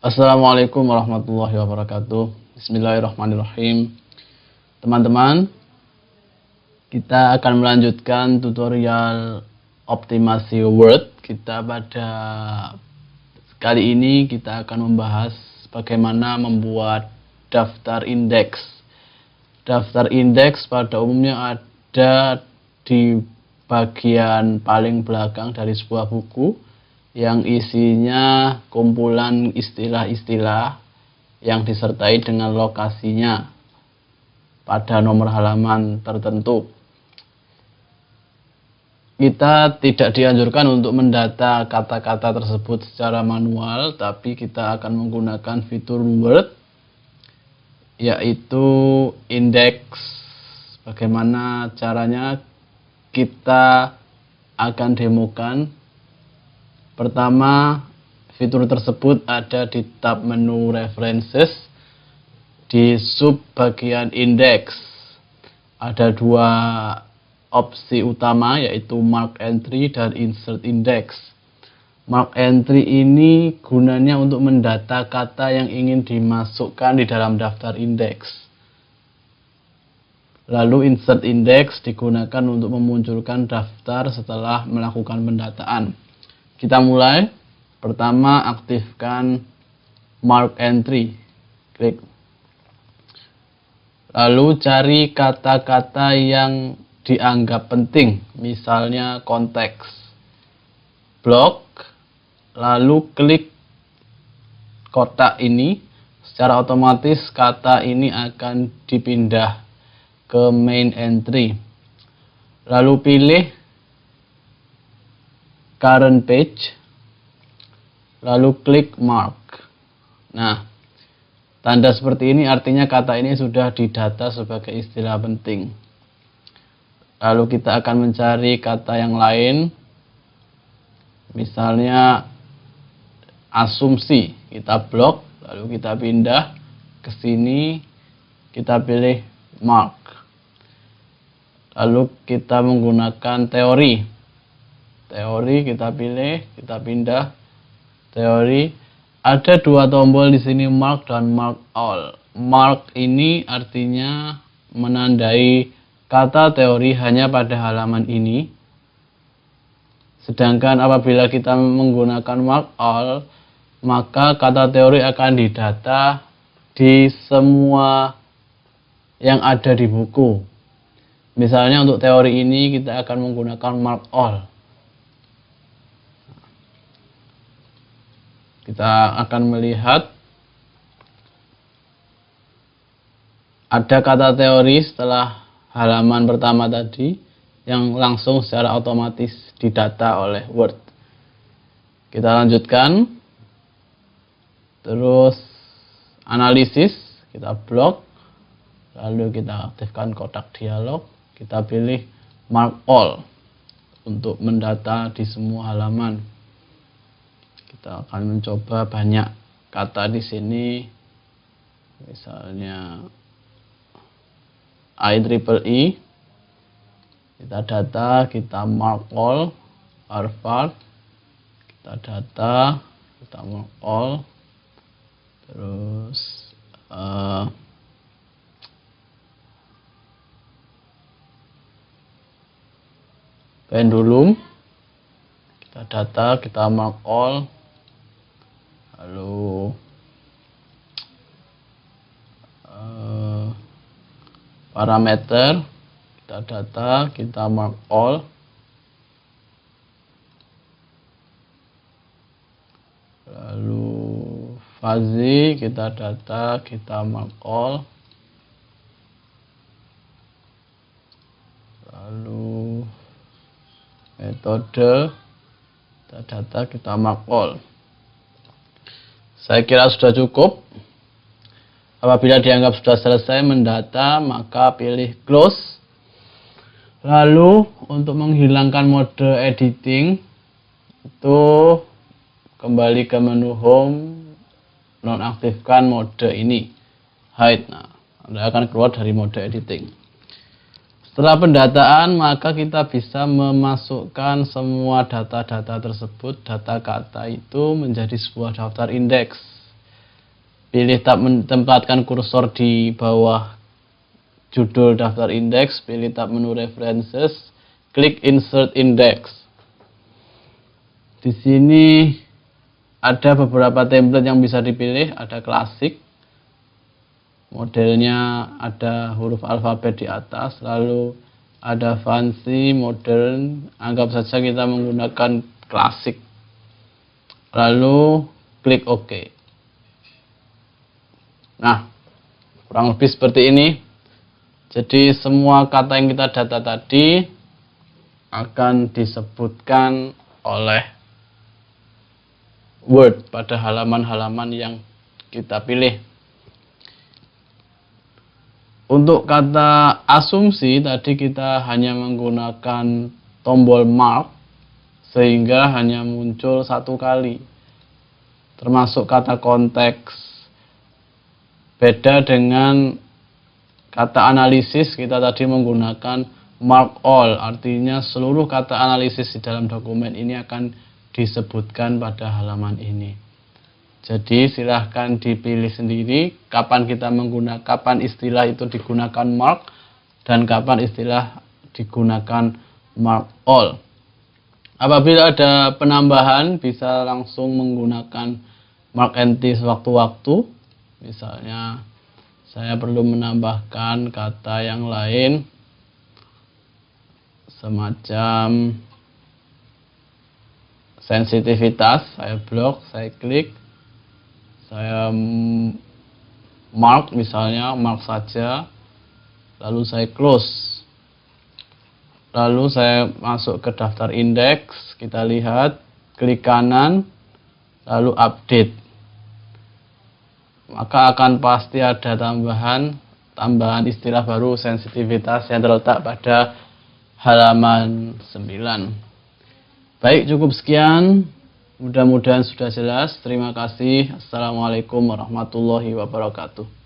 Assalamualaikum warahmatullahi wabarakatuh. Bismillahirrahmanirrahim. Teman-teman, kita akan melanjutkan tutorial optimasi Word. Kita pada kali ini kita akan membahas bagaimana membuat daftar indeks. Daftar indeks pada umumnya ada di bagian paling belakang dari sebuah buku yang isinya kumpulan istilah-istilah yang disertai dengan lokasinya pada nomor halaman tertentu. Kita tidak dianjurkan untuk mendata kata-kata tersebut secara manual, tapi kita akan menggunakan fitur Word, yaitu indeks. Bagaimana caranya? Kita akan demokan. Pertama, fitur tersebut ada di tab menu References. Di sub bagian indeks ada dua opsi utama, yaitu Mark Entry dan Insert Index. Mark Entry ini gunanya untuk mendata kata yang ingin dimasukkan di dalam daftar indeks. Lalu Insert Index digunakan untuk memunculkan daftar setelah melakukan pendataan. Kita mulai. Pertama, aktifkan Mark Entry. Klik. Lalu cari kata-kata yang dianggap penting. Misalnya konteks. Blok. Lalu klik kotak ini. Secara otomatis kata ini akan dipindah ke main entry. Lalu pilih current page, lalu klik mark. Nah, tanda seperti ini artinya kata ini sudah didata sebagai istilah penting. Lalu kita akan mencari kata yang lain, misalnya asumsi. Kita blok, lalu kita pindah ke sini, kita pilih mark. Lalu kita menggunakan teori. Teori kita pilih, kita pindah teori. Ada dua tombol di sini, mark dan mark all. Mark ini artinya menandai kata teori hanya pada halaman ini. Sedangkan apabila kita menggunakan mark all, maka kata teori akan didata di semua yang ada di buku. Misalnya untuk teori ini kita akan menggunakan mark all. Kita akan melihat ada kata teori setelah halaman pertama tadi yang langsung secara otomatis didata oleh Word. Kita lanjutkan. Terus analisis, kita blok. Lalu kita aktifkan kotak dialog. Kita pilih mark all untuk mendata di semua halaman. Kita akan mencoba banyak kata di sini, misalnya IEEE. Kita data, kita mark all. Harvard, kita data, kita mark all. Terus pendulum, kita data, kita mark all. Lalu parameter, kita data, kita mark all. Lalu fuzzy, kita data, kita mark all. Lalu metode, kita data, kita mark all. Saya kira sudah cukup. Apabila dianggap sudah selesai mendata, maka pilih close. Lalu untuk menghilangkan mode editing, itu kembali ke menu home, nonaktifkan mode ini, hide. Nah, Anda akan keluar dari mode editing. Setelah pendataan, maka kita bisa memasukkan semua data-data tersebut, data kata itu menjadi sebuah daftar indeks. pilih tab tempatkan kursor di bawah judul daftar indeks, pilih tab menu references, klik insert index. Di sini ada beberapa template yang bisa dipilih, ada klasik, modelnya ada huruf alfabet di atas, lalu ada fancy, modern, anggap saja kita menggunakan klasik, lalu klik OK. Nah, kurang lebih seperti ini. Jadi semua kata yang kita data tadi akan disebutkan oleh Word pada halaman-halaman yang kita pilih. Untuk kata asumsi tadi kita hanya menggunakan tombol mark sehingga hanya muncul satu kali. Termasuk kata konteks. Beda dengan kata analisis, kita tadi menggunakan mark all, artinya seluruh kata analisis di dalam dokumen ini akan disebutkan pada halaman ini. Jadi silahkan dipilih sendiri kapan istilah itu digunakan mark dan kapan istilah digunakan mark all. Apabila ada penambahan bisa langsung menggunakan mark and T sewaktu-waktu. Misalnya saya perlu menambahkan kata yang lain semacam sensitivitas, saya blok, saya klik, saya mark, misalnya mark saja, lalu saya close, lalu saya masuk ke daftar indeks, kita lihat, klik kanan, lalu update, maka akan pasti ada tambahan istilah baru sensitivitas yang terletak pada halaman 9. Baik, cukup sekian. Mudah-mudahan sudah jelas. Terima kasih. Assalamualaikum warahmatullahi wabarakatuh.